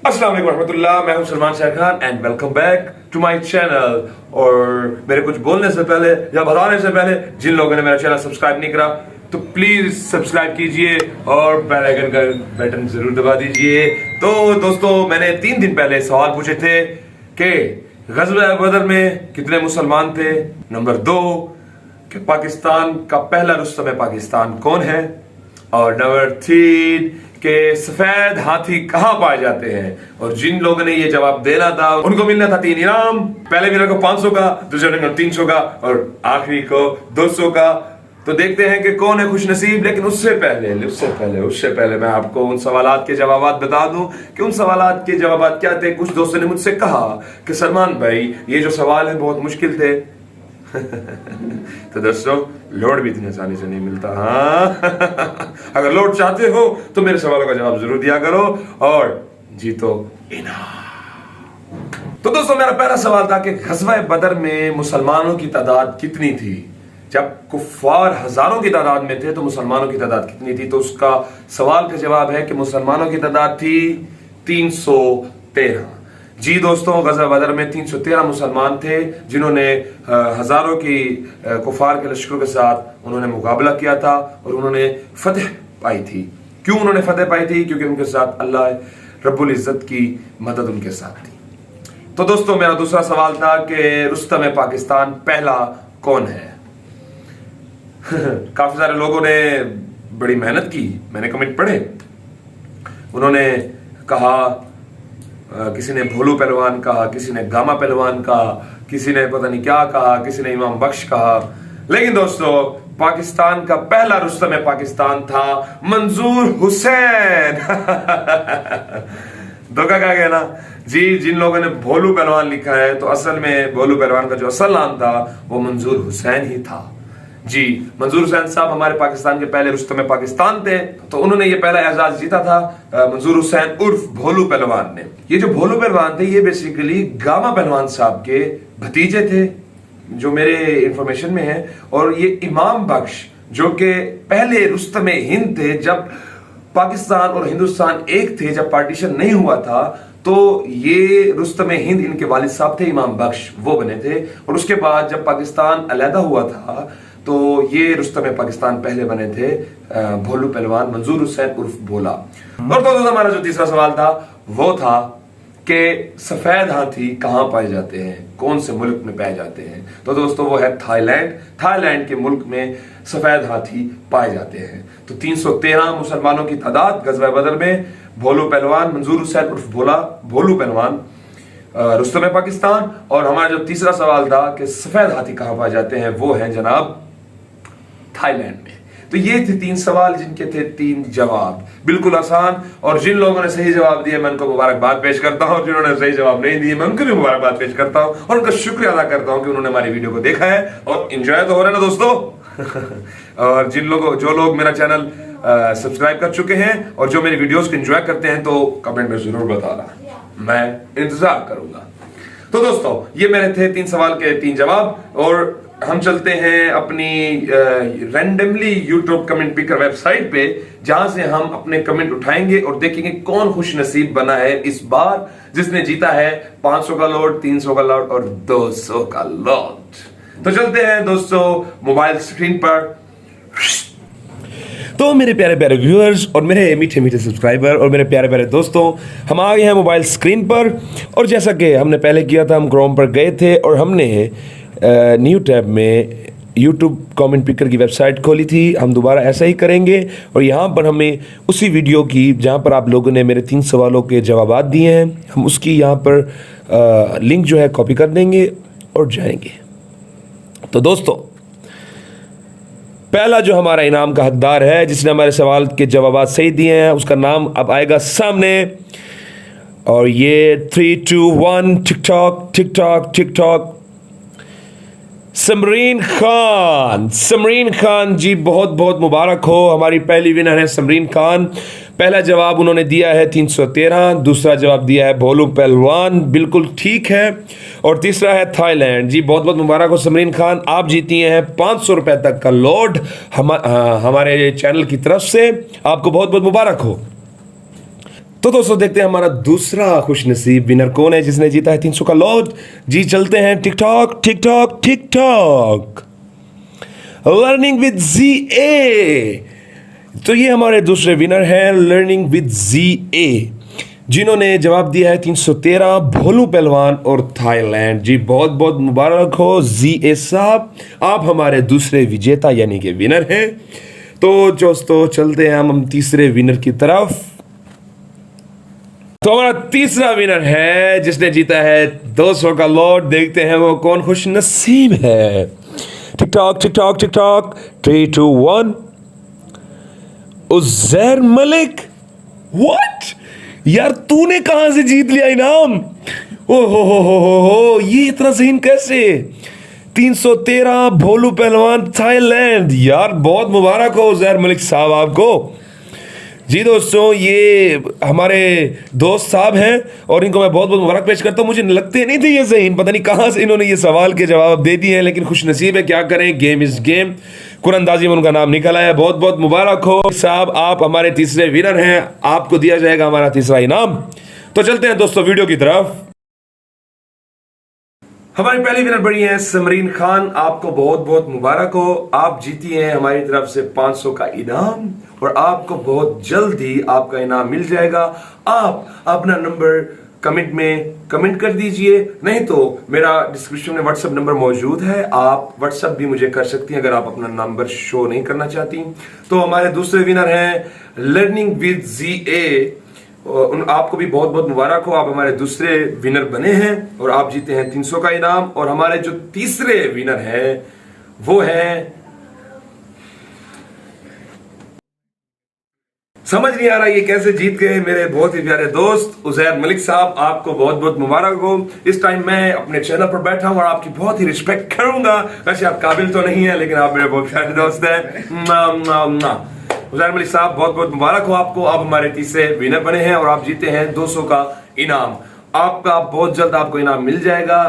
अस्सलाम वालेकुम रहमतुल्लाह। मैं हूं Salman Shah Khan and welcome back to my channel. और मेरे कुछ बोलने से पहले या बताने से पहले जिन लोगों ने मेरा चैनल सब्सक्राइब नहीं करा तो प्लीज सब्सक्राइब कीजिए और बेल आइकन का बटन जरूर दबा दीजिए। तो दोस्तों, मैंने 3 दिन पहले सवाल पूछे थे कि ग़ज़वा बदर में कितने मुसलमान थे। नंबर 2 कि पाकिस्तान का पहला रुस्तम पाकिस्तान कौन है। और नंबर 3 के सफेद हाथी कहां पाए जाते हैं। और जिन लोगों ने ये जवाब देना था उनको मिलना था 3 इनाम। पहले विनर को 500 का, दूसरे विनर को 300 का और आखिरी को 200 का। तो देखते हैं कि कौन है खुश नसीब। लेकिन उससे पहले मैं आपको उन सवालात के जवाब बता दूं कि उन सवालात के जवाब क्या थे। कुछ दोस्तों ने मुझसे कहा कि सलमान भाई, ये जो सवाल है बहुत मुश्किल थे। तो दोस्तों, लोड भी इतनी आसानी से नहीं मिलता। हाँ, अगर लोड चाहते हो तो मेरे सवालों का जवाब जरूर दिया करो और जीतो इनाम। तो दोस्तों, मेरा पहला सवाल था कि ग़ज़वा बदर में मुसलमानों की तादाद कितनी थी। जब कुफ्फार हजारों की तादाद में थे तो मुसलमानों की तादाद कितनी थी। तो उसका सवाल का जवाब है कि मुसलमानों की तादाद थी 313। जी दोस्तों, ग़ज़वा बदर में 313 मुसलमान थे जिन्होंने हजारों की कुफार के लश्करों के साथ उन्होंने मुकाबला किया था और उन्होंने फतेह पाई थी। क्यों उन्होंने फतेह पाई थी? क्योंकि उनके साथ अल्लाह रब्बुल इज़्ज़त की मदद उनके साथ थी। तो दोस्तों, मेरा दूसरा सवाल था कि रुस्तम पाकिस्तान पहला कौन है। काफी सारे लोगों ने बड़ी मेहनत की, मैंने कमेंट पढ़े। उन्होंने कहा, किसी ने भोलू पहलवान कहा, किसी ने गामा पहलवान कहा, किसी ने पता नहीं क्या कहा, किसी ने इमाम बख्श कहा। लेकिन दोस्तों, पाकिस्तान का पहला रुस्तम पाकिस्तान था मंजूर हुसैन। धोखा खा गया ना जी। जिन लोगों ने भोलू पहलवान लिखा है तो असल में भोलू पहलवान का जो असल नाम था वो मंजूर हुसैन ही था। जी, मंजूर हुसैन साहब हमारे पाकिस्तान के पहले रुस्तम पाकिस्तान थे। तो उन्होंने ये पहला एजाज जीता था, मंजूर हुसैन उर्फ भोलू पहलवान ने। ये जो भोलू पहलवान थे ये बेसिकली गामा पहलवान साहब के भतीजे थे जो मेरे इंफॉर्मेशन में है। और ये इमाम बख्श जो कि पहले रुस्तम हिंद थे, जब पाकिस्तान और हिंदुस्तान एक थे, जब पार्टीशन नहीं हुआ था, तो ये रुस्तम हिंद इनके वालिद साहब थे, इमाम बख्श वो बने थे। और उसके बाद जब पाकिस्तान अलहदा हुआ था तो ये रुस्तम पाकिस्तान पहले बने थे भोलू पहलवान मंजूर हुसैन उर्फ भोला। और तो हमारा जो तीसरा सवाल था वो था कि सफेद हाथी कहां पाए जाते हैं, कौन से मुल्क में पाए जाते हैं। तो दोस्तों, वो है थाईलैंड। थाईलैंड के मुल्क में सफेद हाथी पाए जाते हैं। तो 313 मुसलमानों की तादाद ग़ज़वा बदर में। भोलू पहलवान मंजूर हुसैन उर्फ भोला, भोलू पहलवान रुस्तम पाकिस्तान। और हमारा जो तीसरा सवाल था कि सफेद हाथी कहां पाए जाते हैं, वो है जनाब थाईलैंड में। तो ये थे 3 सवाल जिनके थे 3 जवाब, बिल्कुल आसान। और जिन लोगों ने सही जवाब दिए मैं उनको मुबारकबाद पेश करता हूं। जिन्होंने सही जवाब नहीं दिए मैं उनको भी मुबारकबाद पेश करता हूं और उनका शुक्रिया अदा करता हूं कि उन्होंने हमारी वीडियो को देखा है और एंजॉय तो हो रहा है ना दोस्तों। और जो लोग मेरा चैनल सब्सक्राइब कर चुके हैं और जो मेरी वीडियोस को एंजॉय करते हैं तो कमेंट में जरूर बताना, मैं इंतजार करूंगा। तो दोस्तों, ये मेरे थे 3 सवाल के 3 जवाब। और हम चलते हैं अपनी randomly YouTube comment picker website पे, जहां से हम अपने कमेंट उठाएंगे और देखेंगे कौन खुश नसीब बना है इस बार, जिसने जीता है 500 का लोड, 300 का लोड और 200 का लोड। तो चलते हैं दोस्तों मोबाइल स्क्रीन पर। तो मेरे प्यारे प्यारे व्यूअर्स और मेरे मीठे मीठे सब्सक्राइबर और मेरे प्यारे प्यारे दोस्तों, हम आ गए हैं मोबाइल स्क्रीन पर। और जैसा कि हमने पहले किया था, हम क्रोम पर गए थे और हमने न्यू टैब में यूट्यूब कमेंट पिकर की वेबसाइट खोली थी। हम दोबारा ऐसा ही करेंगे और यहाँ पर हमें उसी वीडियो की जहाँ पर आप लोगों ने मेरे 3 सवालों के जवाब दिए हैं, हम उसकी यहाँ पर लिंक जो है कॉपी कर देंगे और जाएंगे। तो दोस्तों, पहला जो हमारा इनाम का हकदार है, जिसने हमारे सवाल के जवाब सही दिए हैं, उसका नाम अब आएगा सामने। और ये 3, 2, 1 TikTok TikTok TikTok Samreen Khan. Samreen Khan ji, बहुत बहुत मुबारक हो। हमारी पहली विनर है समरीन खान। पहला जवाब उन्होंने दिया है 313, दूसरा जवाब दिया है भोलू पहलवान, बिल्कुल ठीक है। और तीसरा है थाईलैंड। जी बहुत बहुत मुबारक हो समरीन खान, आप जीती हैं 500 रुपये तक का लोड हमारे चैनल की तरफ से। आपको बहुत बहुत मुबारक हो। तो दोस्तों देखते हैं हमारा दूसरा खुशनसीब विनर कौन है जिसने जीता है 300 का लॉट। जी चलते हैं TikTok TikTok TikTok learning with G A. तो ये हमारे दूसरे विनर हैं लर्निंग विद जी ए, जिन्होंने जवाब दिया है 313 भोलू पहलवान और थाईलैंड। जी बहुत बहुत मुबारक हो जी ए साहब, आप हमारे दूसरे विजेता यानी कि विनर हैं। तो दोस्तों चलते हैं हम तीसरे विनर की तरफ। तो हमारा तीसरा विनर है जिसने जीता है 200 का लॉट। देखते हैं वो कौन खुश नसीब है। TikTok TikTok TikTok 3 2 1 Uzair Malik. What यार, तूने कहां से जीत लिया इनाम? ओ हो, ये इतना ज़हीन कैसे? 313 भोलू पहलवान थाईलैंड। यार बहुत मुबारक हो उज़ैर मलिक साहब आपको। जी दोस्तों ये हमारे दोस्त साहब हैं और इनको मैं बहुत बहुत मुबारक पेश करता हूँ। मुझे लगते नहीं थे ये ज़हीन, पता नहीं कहाँ से इन्होंने ये सवाल के जवाब दे दिए हैं, लेकिन खुश नसीब है, क्या करें, गेम इज़ गेम। कुरंदाजी में उनका नाम निकल आया। बहुत बहुत मुबारक हो साहब, आप हमारे तीसरे विनर हैं, आपको दिया जाएगा हमारा तीसरा इनाम। तो चलते हैं दोस्तों वीडियो की तरफ। हमारी पहली विनर बड़ी है समरीन खान, आपको बहुत बहुत मुबारक हो, आप जीती हैं हमारी तरफ से 500 का इनाम और आपको बहुत जल्दी आपका इनाम मिल जाएगा। आप अपना नंबर कमेंट में कमेंट कर दीजिए, नहीं तो मेरा डिस्क्रिप्शन में व्हाट्सएप नंबर मौजूद है, आप व्हाट्सएप भी मुझे कर सकती हैं अगर आप अपना नंबर शो नहीं करना चाहती। तो हमारे दूसरे विनर हैं लर्निंग विद जी ए, आपको भी बहुत बहुत मुबारक हो, आप हमारे दूसरे विनर बने हैं और आप जीते हैं 300 का इनाम। और हमारे जो तीसरे विनर हैं वो है, समझ नहीं आ रहा ये कैसे जीत गए, मेरे बहुत ही प्यारे दोस्त उज़ैर मलिक साहब, आपको बहुत बहुत मुबारक हो। इस टाइम मैं अपने चैनल पर बैठा हूं और आपकी बहुत ही रिस्पेक्ट करूंगा। वैसे आप काबिल तो नहीं है, लेकिन आप मेरे बहुत प्यारे दोस्त हैं। उज़ैर मलिक साहब बहुत बहुत मुबारक हो आपको, आप हमारे तीसरे विनर बने हैं और आप जीते हैं 200 का इनाम। आपका बहुत जल्द आपको इनाम मिल जाएगा।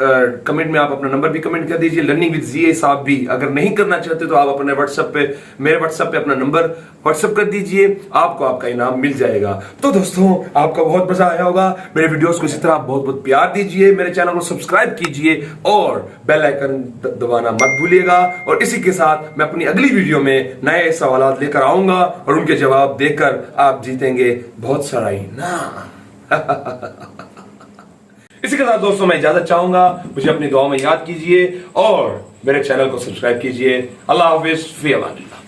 कमेंट में आप अपना नंबर भी कमेंट कर दीजिए। लर्निंग विद जी ए साहब भी अगर नहीं करना चाहते तो आप अपने व्हाट्सएप पे, मेरे व्हाट्सएप पे अपना नंबर व्हाट्सएप कर दीजिए, आपको आपका इनाम मिल जाएगा। तो दोस्तों आपका बहुत मजा आया होगा, मेरे वीडियोस को इसी तरह आप बहुत बहुत प्यार दीजिए, मेरे चैनल को सब्सक्राइब कीजिए और बेल आइकन दबाना मत भूलिएगा। और इसी के साथ मैं अपनी अगली वीडियो में नए सवाल लेकर आऊंगा और उनके जवाब देकर आप जीतेंगे बहुत सारा इनाम। इसी के साथ दोस्तों मैं इजाजत चाहूंगा, मुझे अपनी दुआ में याद कीजिए और मेरे चैनल को सब्सक्राइब कीजिए। अल्लाह हाफिज, फी अमान अल्लाह।